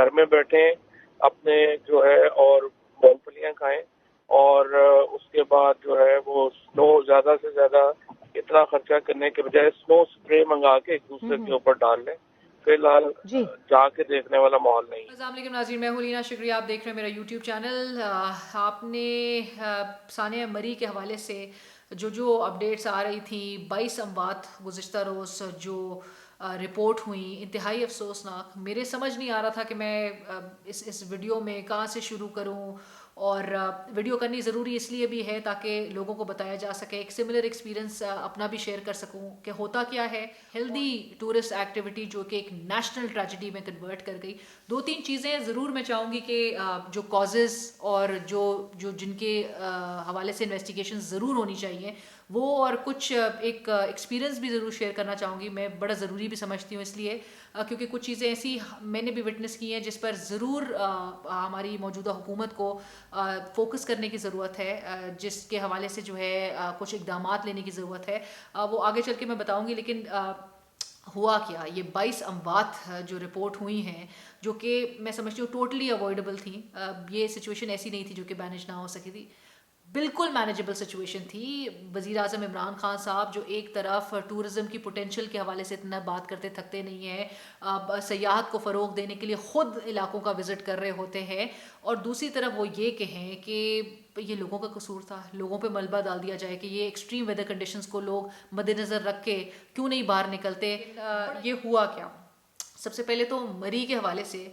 گھر میں بیٹھیں اپنے جو ہے اور مونگ پھلیاں کھائیں، اور اس کے بعد جو ہے وہ سنو زیادہ سے زیادہ اتنا خرچہ کرنے کے بجائے سنو اسپرے منگا کے ایک دوسرے کے اوپر ڈال لیں. فی الحال جی جا کے دیکھنے والا ماحول نہیں ہے. السلام علیکم ناظرین، میں ہوں لینا، شکریہ آپ دیکھ رہے ہیں میرا یوٹیوب چینل. آپ نے ثانیہ مری کے حوالے سے جو اپڈیٹس آ رہی تھیں، 22 اموات گزشتہ روز جو رپورٹ ہوئیں، انتہائی افسوسناک. میرے سمجھ نہیں آ رہا تھا کہ میں اس ویڈیو میں کہاں سے شروع کروں، اور ویڈیو کرنی ضروری اس لیے بھی ہے تاکہ لوگوں کو بتایا جا سکے، ایک سملر ایکسپیرینس اپنا بھی شیئر کر سکوں کہ ہوتا کیا ہے. ہیلدی ٹورسٹ ایکٹیویٹی جو کہ ایک نیشنل ٹریجڈی میں کنورٹ کر گئی. 2-3 چیزیں ضرور میں چاہوں گی کہ جو کازز اور جو جن کے حوالے سے انویسٹیگیشن ضرور ہونی چاہیے وہ، اور کچھ ایک ایکسپیرینس بھی ضرور شیئر کرنا چاہوں گی. میں بڑا ضروری بھی سمجھتی ہوں اس لیے کیونکہ کچھ چیزیں ایسی میں نے بھی وٹنس کی ہیں جس پر ضرور ہماری موجودہ حکومت کو فوکس کرنے کی ضرورت ہے، جس کے حوالے سے جو ہے کچھ اقدامات لینے کی ضرورت ہے. وہ آگے چل کے میں بتاؤں گی. لیکن ہوا کیا، یہ 22 اموات جو رپورٹ ہوئی ہیں جو کہ میں سمجھتی ہوں ٹوٹلی اوائڈیبل تھیں. یہ سچویشن ایسی نہیں تھی جو کہ مینیج نہ ہو سکی تھی، بالکل مینیجبل سچویشن تھی. وزیر اعظم عمران خان صاحب جو ایک طرف ٹورزم کی پوٹینشیل کے حوالے سے اتنا بات کرتے تھکتے نہیں ہیں، سیاحت کو فروغ دینے کے لیے خود علاقوں کا وزٹ کر رہے ہوتے ہیں، اور دوسری طرف وہ یہ کہیں کہ یہ لوگوں کا قصور تھا، لوگوں پہ ملبہ ڈال دیا جائے کہ یہ ایکسٹریم ویدر کنڈیشنز کو لوگ مد نظر رکھ کے کیوں نہیں باہر نکلتے. یہ ہوا کیا، سب سے پہلے تو مری کے حوالے سے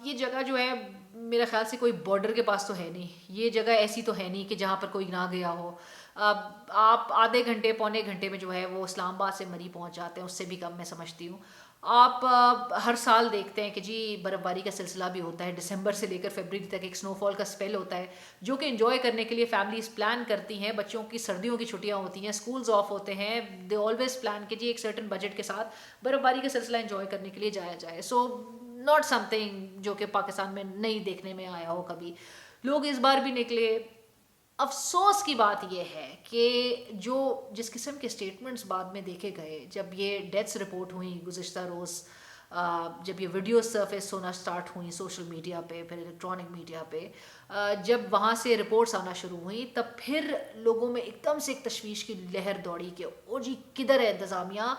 یہ جگہ جو ہے میرے خیال سے کوئی بارڈر کے پاس تو ہے نہیں. یہ جگہ ایسی تو ہے نہیں کہ جہاں پر کوئی نہ گیا ہو. آپ آدھے گھنٹے پونے گھنٹے میں جو ہے وہ اسلام آباد سے مری پہنچ جاتے ہیں، اس سے بھی کم میں سمجھتی ہوں. آپ ہر سال دیکھتے ہیں کہ جی برف باری کا سلسلہ بھی ہوتا ہے، دسمبر سے لے کر فیبرری تک ایک سنو فال کا اسپیل ہوتا ہے جو کہ انجوائے کرنے کے لیے فیملیز پلان کرتی ہیں. بچوں کی سردیوں کی چھٹیاں ہوتی ہیں، اسکولز آف ہوتے ہیں، دے آلویز پلان کہ جی ایک سرٹن بجٹ کے ساتھ برف باری کا سلسلہ انجوائے کرنے کے لیے جایا جائے. سو ناٹ سم تھنگ جو کہ پاکستان میں نہیں دیکھنے میں آیا ہو کبھی. لوگ اس بار بھی نکلے. افسوس کی بات یہ ہے کہ جس قسم کے سٹیٹمنٹس بعد میں دیکھے گئے جب یہ ڈیتھس رپورٹ ہوئیں گزشتہ روز، جب یہ ویڈیوز سرفیس ہونا سٹارٹ ہوئیں سوشل میڈیا پہ، پھر الیکٹرانک میڈیا پہ، جب وہاں سے رپورٹس آنا شروع ہوئیں، تب پھر لوگوں میں ایک دم سے ایک تشویش کی لہر دوڑی کہ او جی کدھر ہے انتظامیہ،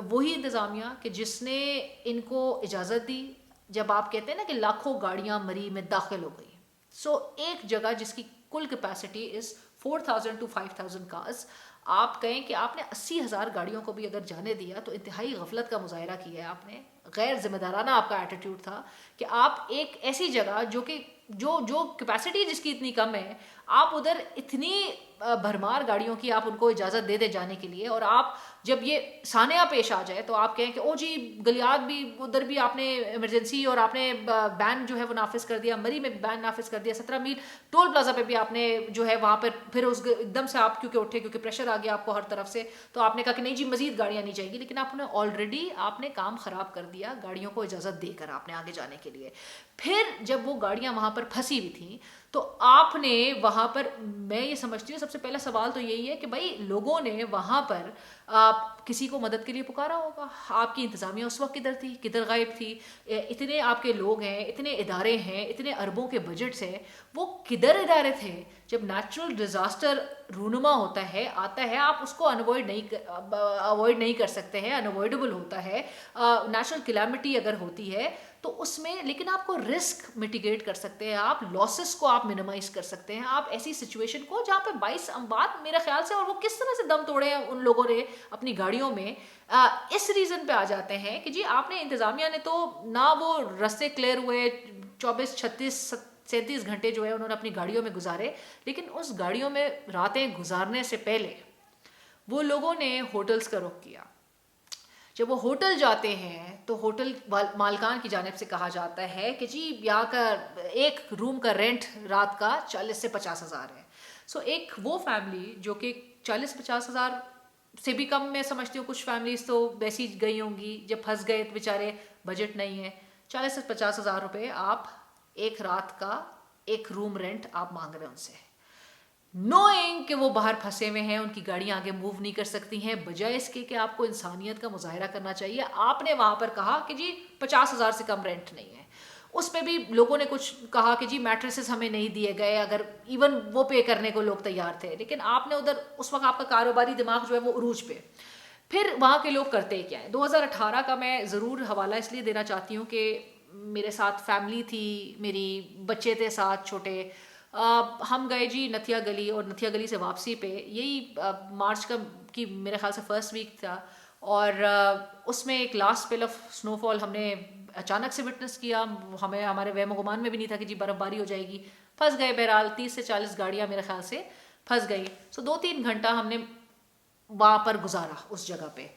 وہی انتظامیہ کہ جس نے ان کو اجازت دی. جب آپ کہتے ہیں نا کہ لاکھوں گاڑیاں مری میں داخل ہو گئی، سو ایک جگہ جس کی کل کیپیسٹی از 4,000 to 5,000 کارز، آپ کہیں کہ آپ نے 80,000 گاڑیوں کو بھی اگر جانے دیا تو انتہائی غفلت کا مظاہرہ کیا ہے آپ نے. غیر ذمہ دارانہ آپ کا ایٹیٹیوڈ تھا کہ آپ ایک ایسی جگہ جو کہ جو کیپیسٹی جس کی اتنی کم ہے، آپ ادھر اتنی بھرمار گاڑیوں کی آپ ان کو اجازت دے جانے کے لیے، اور آپ جب یہ سانحہ پیش آ جائے تو آپ کہیں کہ او جی گلیاد بھی ادھر بھی آپ نے ایمرجنسی اور آپ نے بین جو ہے وہ نافذ کر دیا، مری میں بین نافذ کر دیا، 17 میل ٹول پلازا پہ بھی آپ نے جو ہے وہاں پر پھر اس ایک دم سے آپ کیونکہ اٹھے کیونکہ پریشر آ گیا آپ کو ہر طرف سے، تو آپ نے کہا کہ نہیں جی مزید گاڑیاں نہیں چاہیے. لیکن آپ نے آلریڈی آپ نے کام خراب کر دیا گاڑیوں کو اجازت دے کر آپ نے آگے جانے کے لیے. پھر جب وہ گاڑیاں وہاں پر پھنسی ہوئی تھیں تو آپ نے وہاں پر، میں یہ سمجھتی ہوں سب سے پہلا سوال تو یہی ہے کہ بھائی لوگوں نے وہاں پر کسی کو مدد کے لیے پکارا ہوگا. آپ کی انتظامیہ اس وقت کدھر تھی، کدھر غائب تھی؟ اتنے آپ کے لوگ ہیں، اتنے ادارے ہیں، اتنے اربوں کے بجٹس ہیں، وہ کدھر ادارے تھے؟ جب نیچرل ڈیزاسٹر رونما ہوتا ہے آتا ہے، آپ اس کو اوائڈ نہیں کر سکتے ہیں، انوائڈیبل ہوتا ہے. نیچرل کلیمٹی اگر ہوتی ہے تو اس میں، لیکن آپ کو رسک میٹیگیٹ کر سکتے ہیں، آپ لاسز کو آپ منیمائز کر سکتے ہیں. آپ ایسی سچویشن کو جہاں پہ 22 اموات میرے خیال سے، اور وہ کس طرح سے دم توڑے ہیں ان لوگوں نے اپنی گاڑیوں میں، اس ریزن پہ آ جاتے ہیں کہ جی آپ نے انتظامیہ نے تو نہ وہ رستے کلیئر ہوئے، 24 36 37 گھنٹے جو ہے انہوں نے اپنی گاڑیوں میں گزارے، لیکن اس گاڑیوں میں راتیں گزارنے سے پہلے وہ لوگوں نے ہوٹلز کا رخ کیا. جب وہ ہوٹل جاتے ہیں تو ہوٹل مالکان کی جانب سے کہا جاتا ہے کہ جی یہاں کا ایک روم کا رینٹ رات کا 40 سے 50 ہزار ہے. سو ایک وہ فیملی جو کہ 40-50 ہزار سے بھی کم، میں سمجھتی ہوں کچھ فیملیز تو ویسی گئی ہوں گی جب پھنس گئے تو بیچارے بجٹ نہیں ہے، 40 سے 50 ہزار روپے آپ ایک رات کا ایک روم رینٹ آپ مانگ رہے ہیں ان سے. نوئنگ کہ وہ باہر پھنسے ہوئے ہیں, ان کی گاڑیاں آگے موو نہیں کر سکتی ہیں, بجائے اس کے کہ آپ کو انسانیت کا مظاہرہ کرنا چاہیے. آپ نے وہاں پر کہا کہ جی 50,000 سے کم رینٹ نہیں ہے. اس پہ بھی لوگوں نے کچھ کہا کہ جی میٹریسز ہمیں نہیں دیے گئے, اگر ایون وہ پے کرنے کو لوگ تیار تھے. لیکن آپ نے ادھر اس وقت آپ کا کاروباری دماغ جو ہے وہ عروج پہ. پھر وہاں کے لوگ کرتے کیا ہیں. 2018 کا میں ضرور حوالہ اس لیے دینا چاہتی ہوں کہ میرے ساتھ فیملی تھی, میری بچے تھے ساتھ چھوٹے. ہم گئے جی نتھیا گلی, اور نتھیا گلی سے واپسی پہ یہی مارچ کی میرے خیال سے فرسٹ ویک تھا, اور اس میں ایک لاسٹ اسپیل آف سنو فال ہم نے اچانک سے وٹنس کیا. ہمیں ہمارے وہم و گمان میں بھی نہیں تھا کہ جی برف باری ہو جائے گی. پھنس گئے بہرحال 30 سے 40 گاڑیاں میرے خیال سے پھنس گئی. سو 2-3 گھنٹہ ہم نے وہاں پر گزارا اس جگہ پہ.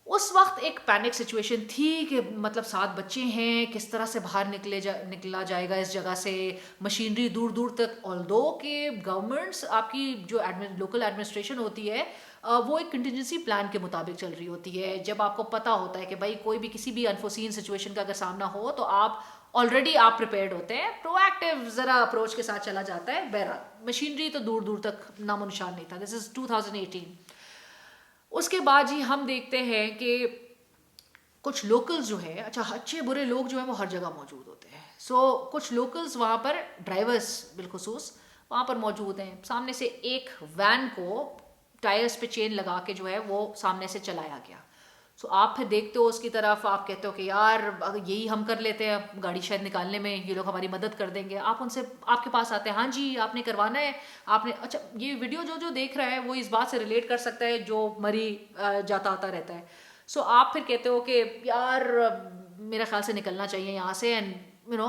اس وقت ایک پینک سچویشن تھی کہ مطلب 7 بچے ہیں, کس طرح سے باہر نکلا جائے گا اس جگہ سے. مشینری دور دور تک, آلدو کہ گورنمنٹس آپ کی جو لوکل ایڈمنسٹریشن ہوتی ہے وہ ایک کنٹینجنسی پلان کے مطابق چل رہی ہوتی ہے. جب آپ کو پتہ ہوتا ہے کہ بھائی کوئی بھی کسی بھی انفورسین سچویشن کا اگر سامنا ہو تو آپ آلریڈی آپ پریپیئرڈ ہوتے ہیں, پرو ایکٹیو ذرا اپروچ کے ساتھ چلا جاتا ہے. بہرحال مشینری تو دور دور تک نام و نشان نہیں تھا. دس از 2018. اس کے بعد جی ہم دیکھتے ہیں کہ کچھ لوکلز جو ہے, اچھا اچھے برے لوگ جو ہیں وہ ہر جگہ موجود ہوتے ہیں. سو کچھ لوکلز وہاں پر ڈرائیورز بالخصوص وہاں پر موجود ہیں. سامنے سے ایک وین کو ٹائرز پہ چین لگا کے جو ہے وہ سامنے سے چلایا گیا. سو آپ پھر دیکھتے ہو اس کی طرف, آپ کہتے ہو کہ یار یہی ہم کر لیتے ہیں گاڑی شاید نکالنے میں, یہ لوگ ہماری مدد کر دیں گے. آپ ان سے آپ کے پاس آتے ہیں, ہاں جی آپ نے کروانا ہے, آپ نے اچھا یہ ویڈیو جو دیکھ رہا ہے وہ اس بات سے ریلیٹ کر سکتا ہے جو مری جاتا آتا رہتا ہے. سو آپ پھر کہتے ہو کہ یار میرے خیال سے نکلنا چاہیے یہاں سے, and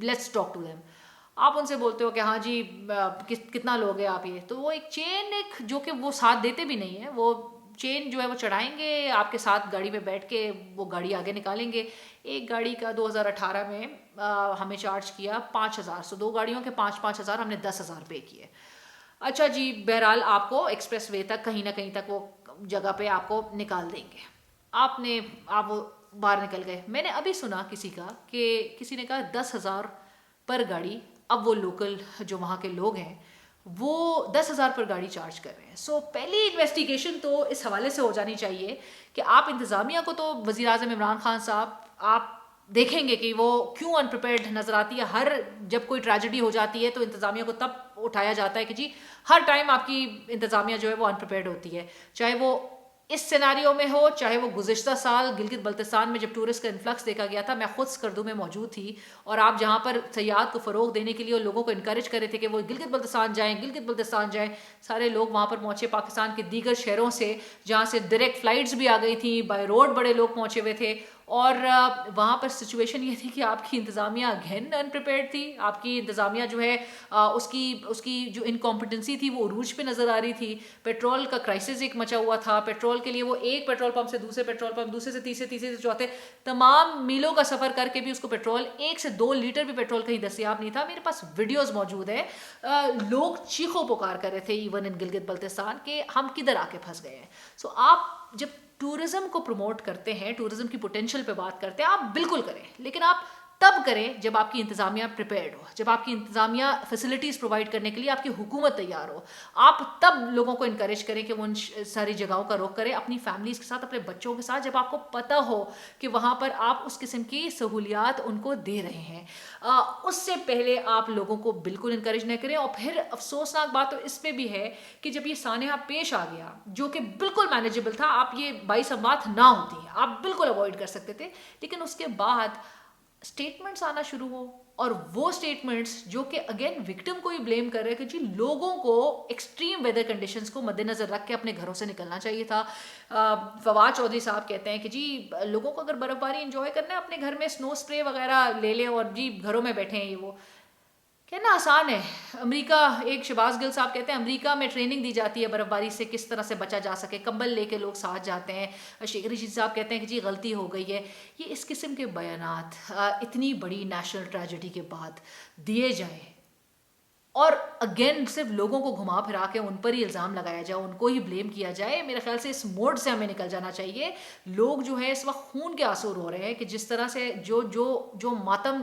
let's talk to them. آپ ان سے بولتے ہو کہ ہاں جی کتنا لوگ ہیں آپ یہ, تو وہ ایک چین ایک جو کہ وہ ساتھ دیتے بھی نہیں ہیں, وہ چین جو ہے وہ چڑھائیں گے آپ کے ساتھ گاڑی میں بیٹھ کے, وہ گاڑی آگے نکالیں گے. ایک گاڑی کا 2018 میں ہمیں چارج کیا 5,000. سو 2 گاڑیوں کے 5,000 ہم نے 10,000 پے کیے. اچھا جی بہرحال آپ کو ایکسپریس وے تک کہیں نہ کہیں تک وہ جگہ پہ آپ کو نکال دیں گے. آپ باہر نکل گئے. میں نے ابھی سنا کسی کا کہ کسی نے کہا 10,000 پر گاڑی. اب وہ لوکل جو وہاں کے لوگ ہیں وہ 10,000 پر گاڑی چارج کر رہے ہیں. سو پہلی انویسٹیگیشن تو اس حوالے سے ہو جانی چاہیے کہ آپ انتظامیہ کو, تو وزیر اعظم عمران خان صاحب آپ دیکھیں گے کہ وہ کیوں انپریپیئرڈ نظر آتی ہے. ہر جب کوئی ٹریجڈی ہو جاتی ہے تو انتظامیہ کو تب اٹھایا جاتا ہے کہ جی ہر ٹائم آپ کی انتظامیہ جو ہے وہ انپریپیئرڈ ہوتی ہے, چاہے وہ اس سیناریو میں ہو, چاہے وہ گزشتہ سال گلگت بلتستان میں جب ٹورسٹ کا انفلکس دیکھا گیا تھا. میں خود اسکردو میں موجود تھی, اور آپ جہاں پر سیاحت کو فروغ دینے کے لیے اور لوگوں کو انکریج کر رہے تھے کہ وہ گلگت بلتستان جائیں, سارے لوگ وہاں پر پہنچے پاکستان کے دیگر شہروں سے, جہاں سے ڈائریکٹ فلائٹس بھی آ گئی تھیں, بائی روڈ بڑے لوگ پہنچے ہوئے تھے. اور وہاں پر سچویشن یہ تھی کہ آپ کی انتظامیہ اگین انپریپیئرڈ تھی. آپ کی انتظامیہ جو ہے اس کی جو انکمپٹنسی تھی وہ عروج پہ نظر آ رہی تھی. پیٹرول کا کرائسس ایک مچا ہوا تھا. پیٹرول کے لیے وہ ایک پیٹرول پمپ سے دوسرے پیٹرول پمپ, دوسرے سے تیسرے, تیسرے سے چوتھے, تمام میلوں کا سفر کر کے بھی اس کو پیٹرول 1 سے 2 لیٹر بھی پیٹرول کہیں دستیاب نہیں تھا. میرے پاس ویڈیوز موجود ہیں, لوگ چیخو پکار کر رہے تھے ایون ان گلگت بلتستان کہ ہم کدھر آ کے پھنس گئے ہیں. سو آپ جب ٹورزم کو پروموٹ کرتے ہیں, ٹورزم کی پوٹینشیل پہ بات کرتے ہیں, آپ بالکل کریں, لیکن آپ تب کریں جب آپ کی انتظامیہ پریپیئرڈ ہو, جب آپ کی انتظامیہ فیسلٹیز پرووائڈ کرنے کے لیے آپ کی حکومت تیار ہو. آپ تب لوگوں کو انکریج کریں کہ وہ ان ساری جگہوں کا رخ کریں, اپنی فیملیز کے ساتھ, اپنے بچوں کے ساتھ, جب آپ کو پتہ ہو کہ وہاں پر آپ اس قسم کی سہولیات ان کو دے رہے ہیں. اس سے پہلے آپ لوگوں کو بالکل انکریج نہ کریں. اور پھر افسوسناک بات تو اس پہ بھی ہے کہ جب یہ سانحہ پیش آ گیا جو کہ بالکل مینیجبل تھا, آپ یہ 22 اموات نہ ہوتی ہیں, آپ بالکل اوائڈ کر سکتے تھے, لیکن اس کے بعد اسٹیٹمنٹس آنا شروع ہو, اور وہ اسٹیٹمنٹس جو کہ اگین وکٹم کو ہی بلیم کر رہے کہ جی لوگوں کو ایکسٹریم ویدر کنڈیشنز کو مد نظر رکھ کے اپنے گھروں سے نکلنا چاہیے تھا. فواد چودھری صاحب کہتے ہیں کہ جی لوگوں کو اگر برف باری انجوائے کرنا ہے اپنے گھر میں اسنو اسپرے وغیرہ لے لیں اور جی گھروں میں بیٹھے ہیں. یہ وہ کہنا آسان ہے. امریکہ, ایک شہباز گل صاحب کہتے ہیں امریکہ میں ٹریننگ دی جاتی ہے برف باری سے کس طرح سے بچا جا سکے, کمبل لے کے لوگ ساتھ جاتے ہیں. شیخ رشید صاحب کہتے ہیں کہ جی غلطی ہو گئی ہے. یہ اس قسم کے بیانات اتنی بڑی نیشنل ٹریجڈی کے بعد دیے جائیں اور اگین صرف لوگوں کو گھما پھرا کے ان پر ہی الزام لگایا جائے, ان کو ہی بلیم کیا جائے, میرے خیال سے اس موڈ سے ہمیں نکل جانا چاہیے. لوگ جو ہے اس وقت خون کے آنسو رو رہے ہیں کہ جس طرح سے جو ماتم